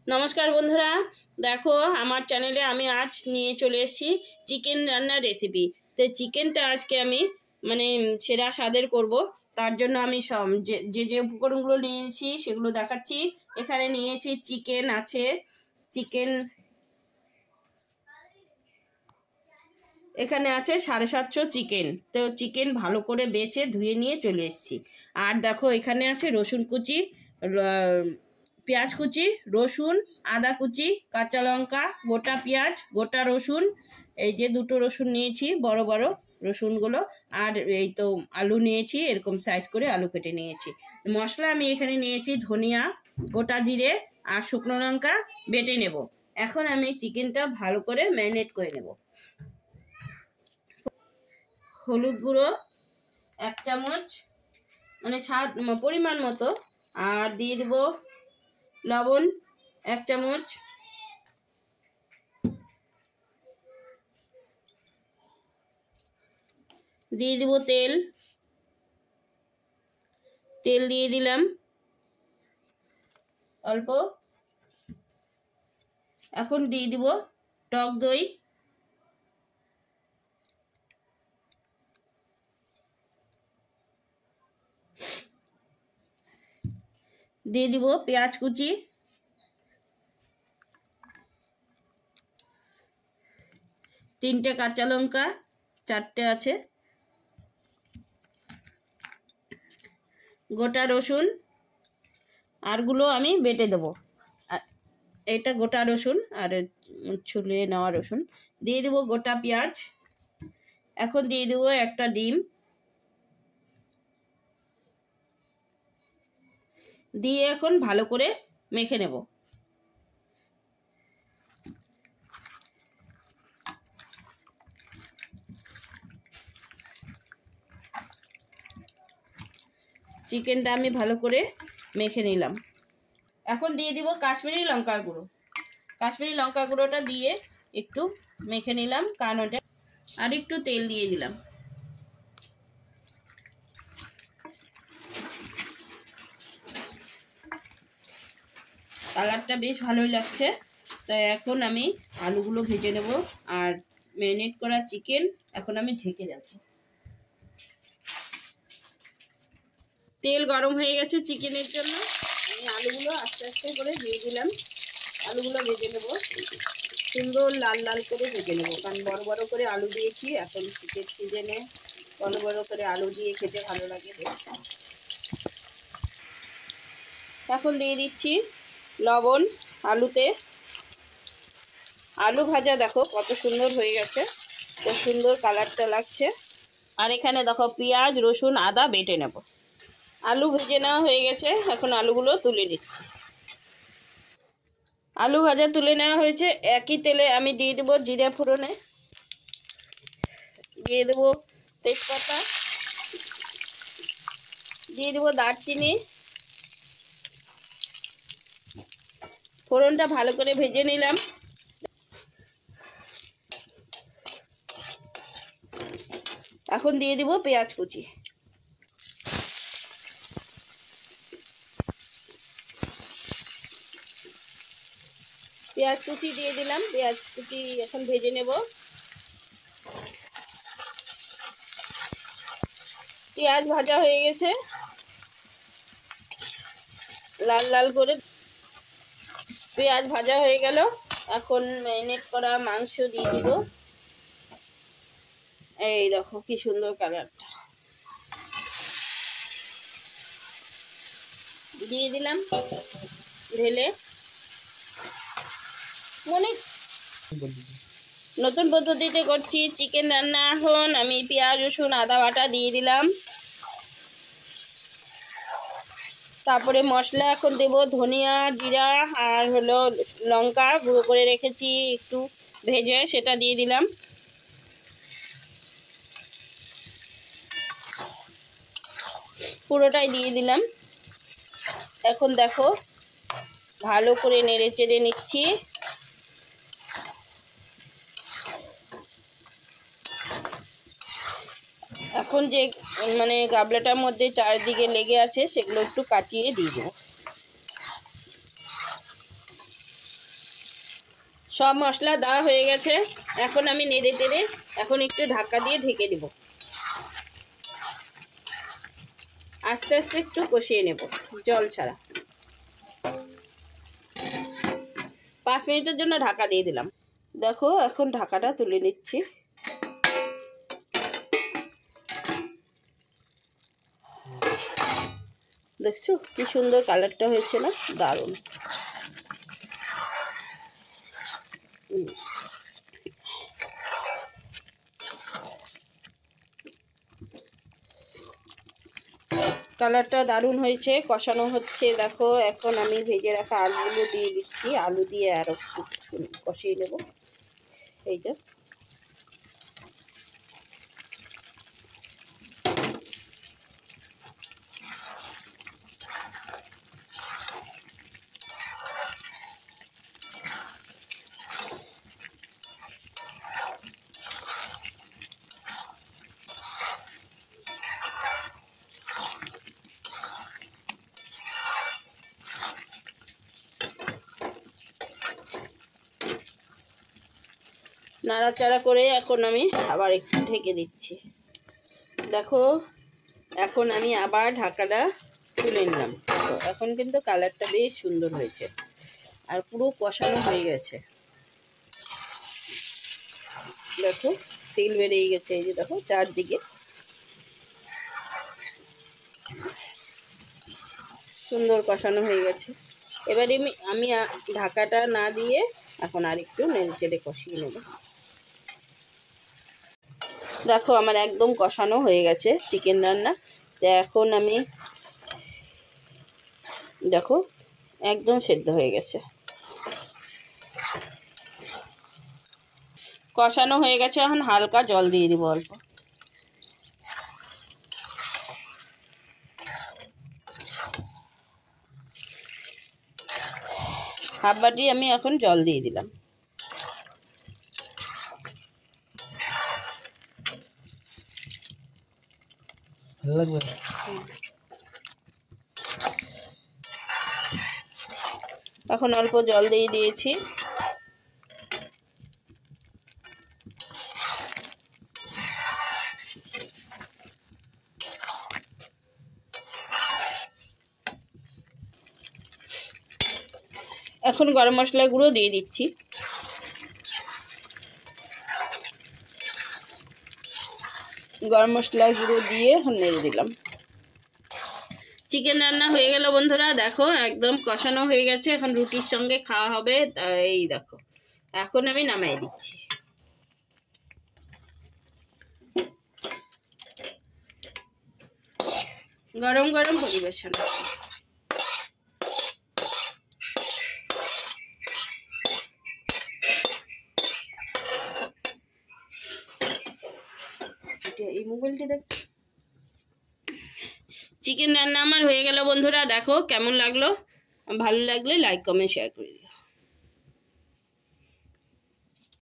নমস্কার বন্ধুরা, দেখো আমার চ্যানেলে আমি আজ নিয়ে চলে এসেছি চিকেন রান্নার রেসিপি। তো চিকেনটা আজকে আমি সেরা স্বাদের করব। তার জন্য আমি সব যে উপকরণগুলো নিয়েছি সেগুলো দেখাচ্ছি। এখানে নিয়েছি চিকেন আছে, চিকেন এখানে আছে 750 চিকেন। তো চিকেন ভালো করে বেছে ধুয়ে নিয়ে চলে এসেছি। আর দেখো এখানে আছে রসুন কুচি, পেঁয়াজ কুচি, রসুন, আদা কুচি, কাঁচা লঙ্কা, গোটা পেঁয়াজ, গোটা রসুন, এই যে দুটো রসুন নিয়েছি বড় বড় রসুনগুলো, আর এই তো আলু নিয়েছি, এরকম সাইজ করে আলু কেটে নিয়েছি। মশলা আমি এখানে নিয়েছি ধনিয়া, গোটা জিরে আর শুকনো লঙ্কা বেটে নেব। এখন আমি চিকেনটা ভালো করে ম্যারিনেট করে নেব। হলুদ গুঁড়ো 1 চামচ, স্বাদ পরিমাণ মতো, আর দিয়ে দেব লবণ 1 চামচ, দিয়ে দেব তেল দিয়ে দিলাম অল্প। এখন দিয়ে দিব টক দই, দিয়ে দিব পেঁয়াজ কুচি, তিনটে কাঁচা লঙ্কা, 4টে আছে, গোটা রসুন, আরগুলো আমি বেটে দেবো। এটা গোটা রসুন আর ছুলিয়ে নেওয়া রসুন। দিয়ে দেবো গোটা পেঁয়াজ। এখন দিয়ে দেবো একটা ডিম, দিয়ে এখন ভালো করে মেখে নেব। চিকেনটা আমি ভালো করে মেখে নিলাম। এখন দিয়ে দিব কাশ্মীরি লঙ্কার গুঁড়ো। কাশ্মীরি লঙ্কা গুঁড়োটা দিয়ে একটু মেখে নিলাম, কারণ ওটা, আর একটু তেল দিয়ে দিলাম। কালারটা বেশ ভালোই লাগছে। তাই এখন আমি আলুগুলো ভেজে নেব, আর ম্যারিনেট করা চিকেন এখন আমি ঢেকে রাখবো। তেল গরম হয়ে গেছে চিকেনের জন্য। আমি আলুগুলো আস্তে আস্তে করে দিয়ে দিলাম। আলুগুলো ভেজে নেব, সুন্দর লাল লাল করে ভেজে নেব, কারণ বড় বড় করে আলু দিয়েছি। এখন শীতের সিজনে বড় বড় করে আলু দিয়ে খেতে ভালো লাগে। এখন দিয়ে দিচ্ছি লবণ আলুতে। আলু ভাজা দেখো কত সুন্দর হয়ে গেছে, খুব সুন্দর কালারটা লাগছে। আর এখানে দেখো পেঁয়াজ, রসুন, আদা বেটে নেব। আলু ভেজে নেওয়া হয়ে গেছে, এখন আলুগুলো তুলে দিচ্ছি। আলু ভাজা তুলে নেওয়া হয়েছে। একই তেলে আমি দিয়ে দেবো জিরা ফোড়নে, দিয়ে দেবো তেজপাতা, দিয়ে দেবো দারচিনি। ফোড়নটা ভালো করে ভেজে নিলাম। এখন দিয়ে দিব পেঁয়াজ কুচি। পেঁয়াজ কুচি দিয়ে দিলাম। পেঁয়াজ কুচি এখন ভেজে নেব। পেঁয়াজ ভাজা হয়ে গেছে লাল লাল করে। পেঁয়াজ ভাজা হয়ে গেল। এখন ম্যারিনেট করা মাংস দিয়ে দিব। এই দেখো কি সুন্দর কালারটা। দিয়ে দিলাম ঢেলে। নতুন পদ্ধতিতে করছি চিকেন রান্না। এখন আমি পেঁয়াজ, রসুন, আদা বাটা দিয়ে দিলাম। তারপরে মশলা এখন দেব ধনিয়া, জিরা আর হলো লঙ্কা গুঁড়ো করে রেখেছি একটু ভেজে, সেটা দিয়ে দিলাম। পুরোটাই দিয়ে দিলাম। এখন দেখো ভালো করে নেড়ে চেড়ে নিচ্ছি। এখন যে গাবলাটার মধ্যে চারদিকে লেগে আছে সেগুলো একটু কাটিয়ে দিয়ে দেবো। সব মশলা দেওয়া হয়ে গেছে। এখন আমি নেড়ে টেড়ে এখন একটু ঢাকা দিয়ে ঢেকে দিব। আস্তে আস্তে একটু কষিয়ে নেব জল ছাড়া। 5 মিনিটের জন্য ঢাকা দিয়ে দিলাম। দেখো এখন ঢাকাটা তুলে নিচ্ছি। দেখছো কি সুন্দর কালারটা হয়েছে না? দারুণ। কালারটা দারুণ হয়েছে, কষানো হচ্ছে। দেখো এখন আমি ভেজে রাখা আলুগুলো দিয়ে দিচ্ছি। আলু দিয়ে আরও কষিয়ে নেব। এই যে নাড়াচাড়া করে এখন আমি আবার একটু ঢেকে দিচ্ছি। দেখো এখন আমি আবার ঢাকাটা তুলে নিলাম। দেখো এখন কিন্তু কালারটা বেশ সুন্দর হয়েছে আর পুরো কষানো হয়ে গেছে। দেখো তেল বেরিয়ে গেছে। এই যে দেখো চারদিকে সুন্দর কষানো হয়ে গেছে। এবারে আমি ঢাকাটা না দিয়ে এখন আর একটু নেড়ে চেড়ে কষিয়ে নেব। দেখো আমার একদম কষানো হয়ে গেছে চিকেন রান্না। তো এখন আমি দেখো একদম সেদ্ধ হয়ে গেছে, কষানো হয়ে গেছে। এখন হালকা জল দিয়ে দিব অল্প। হাফ বাটি আমি এখন জল দিয়ে দিলাম। এখন অল্প জল দিয়ে দিয়েছি। এখন গরম মশলা গুঁড়ো দিয়ে দিচ্ছি। গরম মশলা গুঁড়ো দিয়ে এখন নেড়ে দিলাম। চিকেন রান্না হয়ে গেল বন্ধুরা। দেখো একদম কষানো হয়ে গেছে। এখন রুটির সঙ্গে খাওয়া হবে। এই দেখো এখন আমি নামিয়ে দিচ্ছি। গরম গরম পরিবেশন। এই মোবাইলটি দেখ। চিকেন রান্না আমার হয়ে গেল বন্ধুরা। দেখো কেমন লাগলো, ভালো লাগলে লাইক কমেন্ট শেয়ার করে দিও।